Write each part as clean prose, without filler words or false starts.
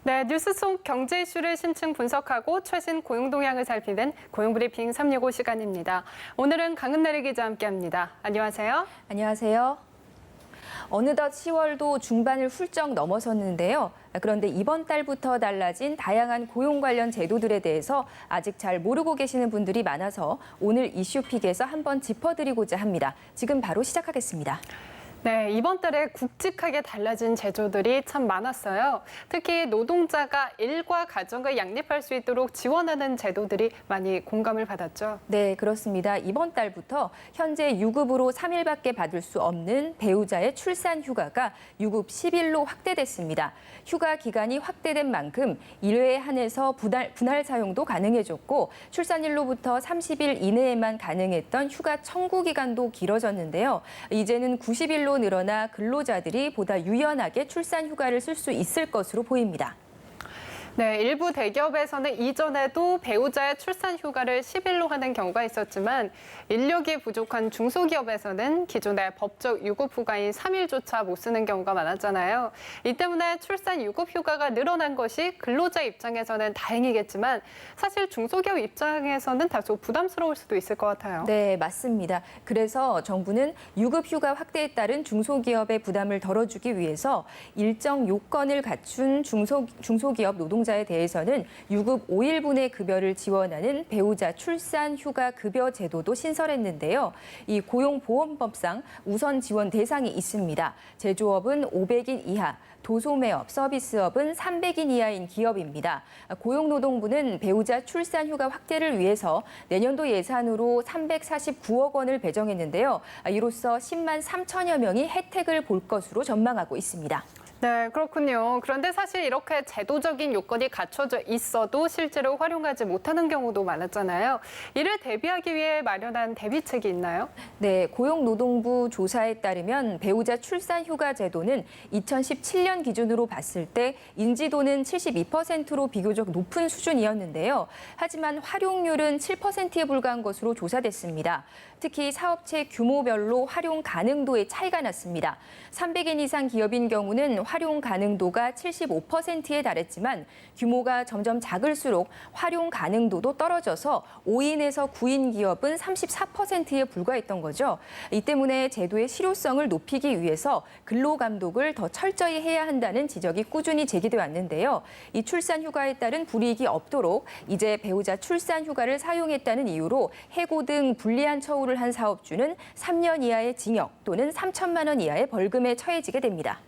네, 뉴스 속 경제 이슈를 심층 분석하고 최신 고용 동향을 살피는 고용브리핑 365 시간입니다. 오늘은 강은나리 기자와 함께합니다. 안녕하세요. 안녕하세요. 어느덧 10월도 중반을 훌쩍 넘어섰는데요. 그런데 이번 달부터 달라진 다양한 고용 관련 제도들에 대해서 아직 잘 모르고 계시는 분들이 많아서 오늘 이슈픽에서 한번 짚어드리고자 합니다. 지금 바로 시작하겠습니다. 네, 이번 달에 굵직하게 달라진 제도들이 참 많았어요. 특히 노동자가 일과 가정을 양립할 수 있도록 지원하는 제도들이 많이 공감을 받았죠. 네, 그렇습니다. 이번 달부터 현재 유급으로 3일밖에 받을 수 없는 배우자의 출산 휴가가 유급 10일로 확대됐습니다. 휴가 기간이 확대된 만큼 일회에 한해서 분할 사용도 가능해졌고 출산일로부터 30일 이내에만 가능했던 휴가 청구 기간도 길어졌는데요. 이제는 90일로 늘어나 근로자들이 보다 유연하게 출산 휴가를 쓸 수 있을 것으로 보입니다. 네, 일부 대기업에서는 이전에도 배우자의 출산 휴가를 10일로 하는 경우가 있었지만 인력이 부족한 중소기업에서는 기존의 법적 유급 휴가인 3일조차 못 쓰는 경우가 많았잖아요. 이 때문에 출산 유급 휴가가 늘어난 것이 근로자 입장에서는 다행이겠지만 사실 중소기업 입장에서는 다소 부담스러울 수도 있을 것 같아요. 네, 맞습니다. 그래서 정부는 유급 휴가 확대에 따른 중소기업의 부담을 덜어주기 위해서 일정 요건을 갖춘 중소기업 노동자에 대해서는 유급 5일분의 급여를 지원하는 배우자 출산 휴가 급여 제도도 신설했는데요. 이 고용보험법상 우선 지원 대상이 있습니다. 제조업은 500인 이하, 도소매업, 서비스업은 300인 이하인 기업입니다. 고용노동부는 배우자 출산 휴가 확대를 위해서 내년도 예산으로 349억 원을 배정했는데요. 이로써 10만 3천여 명이 혜택을 볼 것으로 전망하고 있습니다. 네, 그렇군요. 그런데 사실 이렇게 제도적인 요건이 갖춰져 있어도 실제로 활용하지 못하는 경우도 많았잖아요. 이를 대비하기 위해 마련한 대비책이 있나요? 네, 고용노동부 조사에 따르면 배우자 출산 휴가 제도는 2017년 기준으로 봤을 때 인지도는 72%로 비교적 높은 수준이었는데요. 하지만 활용률은 7%에 불과한 것으로 조사됐습니다. 특히 사업체 규모별로 활용 가능도에 차이가 났습니다. 300인 이상 기업인 경우는 활용 가능도가 75%에 달했지만 규모가 점점 작을수록 활용 가능도도 떨어져서 5인에서 9인 기업은 34%에 불과했던 거죠. 이 때문에 제도의 실효성을 높이기 위해서 근로감독을 더 철저히 해야 한다는 지적이 꾸준히 제기돼 왔는데요. 이 출산 휴가에 따른 불이익이 없도록 이제 배우자 출산 휴가를 사용했다는 이유로 해고 등 불리한 처우를 한 사업주는 3년 이하의 징역 또는 3천만 원 이하의 벌금에 처해지게 됩니다.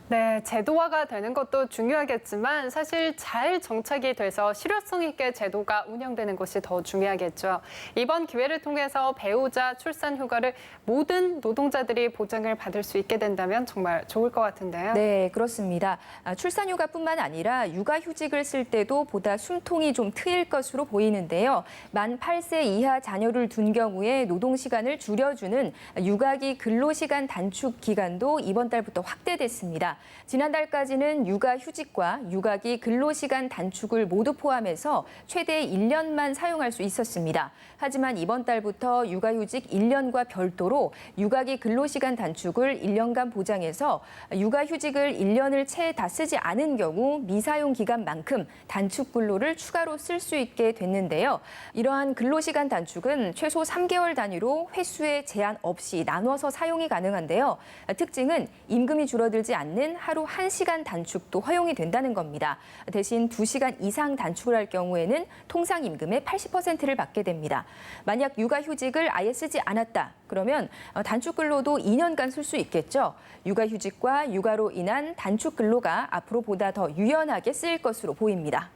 네, 제도화가 되는 것도 중요하겠지만 사실 잘 정착이 돼서 실효성 있게 제도가 운영되는 것이 더 중요하겠죠. 이번 기회를 통해서 배우자 출산 휴가를 모든 노동자들이 보장을 받을 수 있게 된다면 정말 좋을 것 같은데요. 네, 그렇습니다. 출산 휴가뿐만 아니라 육아휴직을 쓸 때도 보다 숨통이 좀 트일 것으로 보이는데요. 만 8세 이하 자녀를 둔 경우에 노동 시간을 줄여주는 육아기 근로시간 단축 기간도 이번 달부터 확대됐습니다. 지난달까지는 육아휴직과 육아기 근로시간 단축을 모두 포함해서 최대 1년만 사용할 수 있었습니다. 하지만 이번 달부터 육아휴직 1년과 별도로 육아기 근로시간 단축을 1년간 보장해서 육아휴직을 1년을 채 다 쓰지 않은 경우 미사용 기간만큼 단축 근로를 추가로 쓸 수 있게 됐는데요. 이러한 근로시간 단축은 최소 3개월 단위로 횟수에 제한 없이 나눠서 사용이 가능한데요. 특징은 임금이 줄어들지 않는 하루 1시간 단축도 허용이 된다는 겁니다. 대신 2시간 이상 단축을 할 경우에는 통상 임금의 80%를 받게 됩니다. 만약 육아휴직을 아예 쓰지 않았다. 그러면 단축 근로도 2년간 쓸 수 있겠죠. 육아휴직과 육아로 인한 단축 근로가 앞으로 보다 더 유연하게 쓰일 것으로 보입니다.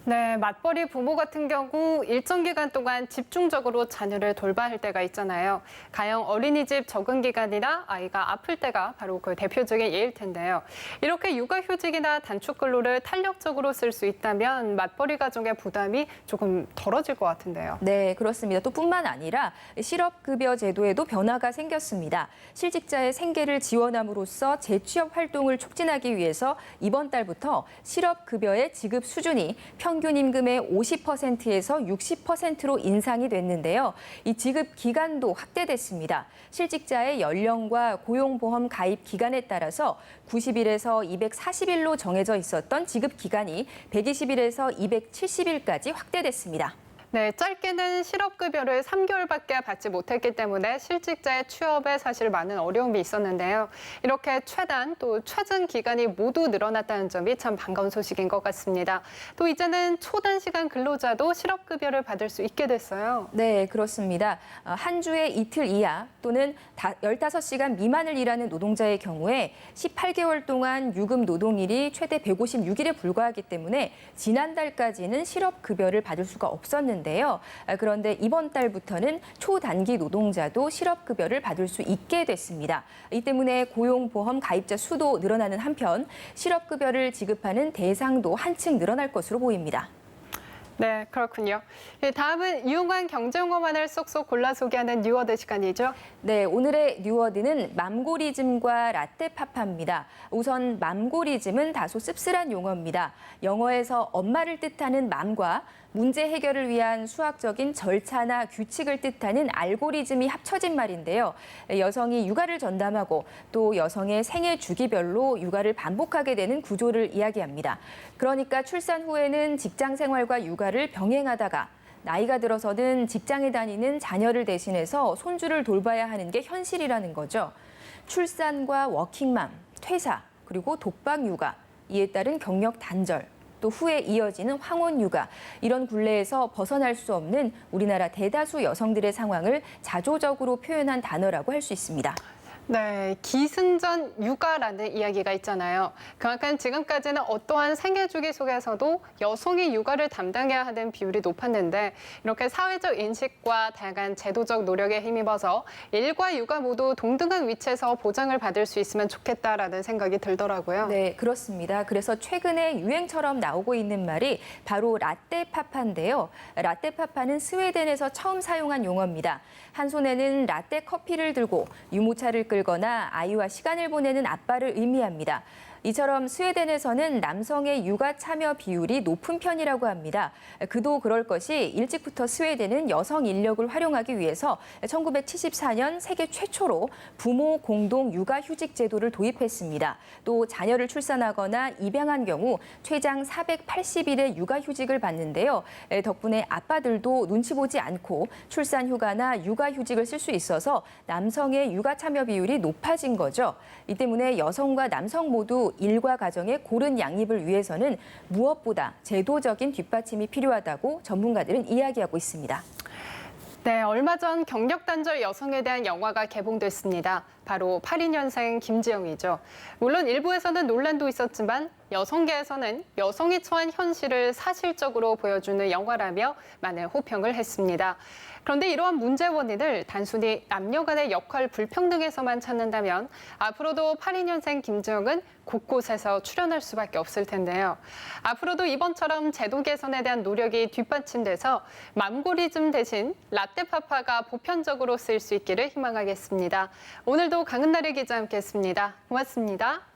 네, 맞벌이 부모 같은 경우 일정 기간 동안 집중적으로 자녀를 돌봐야 할 때가 있잖아요. 가령 어린이집 적응 기간이나 아이가 아플 때가 바로 그 대표적인 예일 텐데요. 이렇게 육아휴직이나 단축 근로를 탄력적으로 쓸 수 있다면 맞벌이 가정의 부담이 조금 덜어질 것 같은데요. 네, 그렇습니다. 또 뿐만 아니라 실업급여 제도에도 변화가 생겼습니다. 실직자의 생계를 지원함으로써 재취업 활동을 촉진하기 위해서 이번 달부터 실업급여의 지급 수준이 평균 평균 임금의 50%에서 60%로 인상이 됐는데요. 이 지급 기간도 확대됐습니다. 실직자의 연령과 고용보험 가입 기간에 따라서 90일에서 240일로 정해져 있었던 지급 기간이 120일에서 270일까지 확대됐습니다. 네, 짧게는 실업급여를 3개월밖에 받지 못했기 때문에 실직자의 취업에 사실 많은 어려움이 있었는데요. 이렇게 최단 또 최장 기간이 모두 늘어났다는 점이 참 반가운 소식인 것 같습니다. 또 이제는 초단시간 근로자도 실업급여를 받을 수 있게 됐어요. 네, 그렇습니다. 한 주에 이틀 이하 또는 15시간 미만을 일하는 노동자의 경우에 18개월 동안 유급 노동일이 최대 156일에 불과하기 때문에 지난달까지는 실업급여를 받을 수가 없었는데요. 그런데 이번 달부터는 초단기 노동자도 실업급여를 받을 수 있게 됐습니다. 이 때문에 고용보험 가입자 수도 늘어나는 한편 실업급여를 지급하는 대상도 한층 늘어날 것으로 보입니다. 네, 그렇군요. 다음은 유용한 경제용어만을 쏙쏙 골라 소개하는 뉴워드 시간이죠. 네, 오늘의 뉴워드는 맘고리즘과 라떼파파입니다. 우선 맘고리즘은 다소 씁쓸한 용어입니다. 영어에서 엄마를 뜻하는 맘과 문제 해결을 위한 수학적인 절차나 규칙을 뜻하는 알고리즘이 합쳐진 말인데요. 여성이 육아를 전담하고 또 여성의 생애 주기별로 육아를 반복하게 되는 구조를 이야기합니다. 그러니까 출산 후에는 직장 생활과 육아를 병행하다가 나이가 들어서는 직장에 다니는 자녀를 대신해서 손주를 돌봐야 하는 게 현실이라는 거죠. 출산과 워킹맘, 퇴사, 그리고 독박 육아, 이에 따른 경력 단절, 또 후에 이어지는 황혼 육아, 이런 굴레에서 벗어날 수 없는 우리나라 대다수 여성들의 상황을 자조적으로 표현한 단어라고 할 수 있습니다. 네, 기승전 육아라는 이야기가 있잖아요. 그만큼 지금까지는 어떠한 생애 주기 속에서도 여성이 육아를 담당해야 하는 비율이 높았는데 이렇게 사회적 인식과 다양한 제도적 노력에 힘입어서 일과 육아 모두 동등한 위치에서 보장을 받을 수 있으면 좋겠다라는 생각이 들더라고요. 네, 그렇습니다. 그래서 최근에 유행처럼 나오고 있는 말이 바로 라떼파파인데요. 라떼파파는 스웨덴에서 처음 사용한 용어입니다. 한 손에는 라떼 커피를 들고 유모차를 끌거나 아이와 시간을 보내는 아빠를 의미합니다. 이처럼 스웨덴에서는 남성의 육아 참여 비율이 높은 편이라고 합니다. 그도 그럴 것이 일찍부터 스웨덴은 여성 인력을 활용하기 위해서 1974년 세계 최초로 부모 공동 육아 휴직 제도를 도입했습니다. 또 자녀를 출산하거나 입양한 경우 최장 480일의 육아 휴직을 받는데요. 덕분에 아빠들도 눈치 보지 않고 출산 휴가나 육아 휴직을 쓸 수 있어서 남성의 육아 참여 비율이 높아진 거죠. 이 때문에 여성과 남성 모두 일과 가정의 고른 양립을 위해서는 무엇보다 제도적인 뒷받침이 필요하다고 전문가들은 이야기하고 있습니다. 네, 얼마 전 경력 단절 여성에 대한 영화가 개봉됐습니다. 바로 82년생 김지영이죠. 물론 일부에서는 논란도 있었지만 여성계에서는 여성이 처한 현실을 사실적으로 보여주는 영화라며 많은 호평을 했습니다. 그런데 이러한 문제 원인을 단순히 남녀 간의 역할 불평등에서만 찾는다면 앞으로도 82년생 김지영은 곳곳에서 출연할 수밖에 없을 텐데요. 앞으로도 이번처럼 제도 개선에 대한 노력이 뒷받침돼서 맘고리즘 대신 라떼파파가 보편적으로 쓰일 수 있기를 희망하겠습니다. 오늘도 강은나래 기자 함께했습니다. 고맙습니다.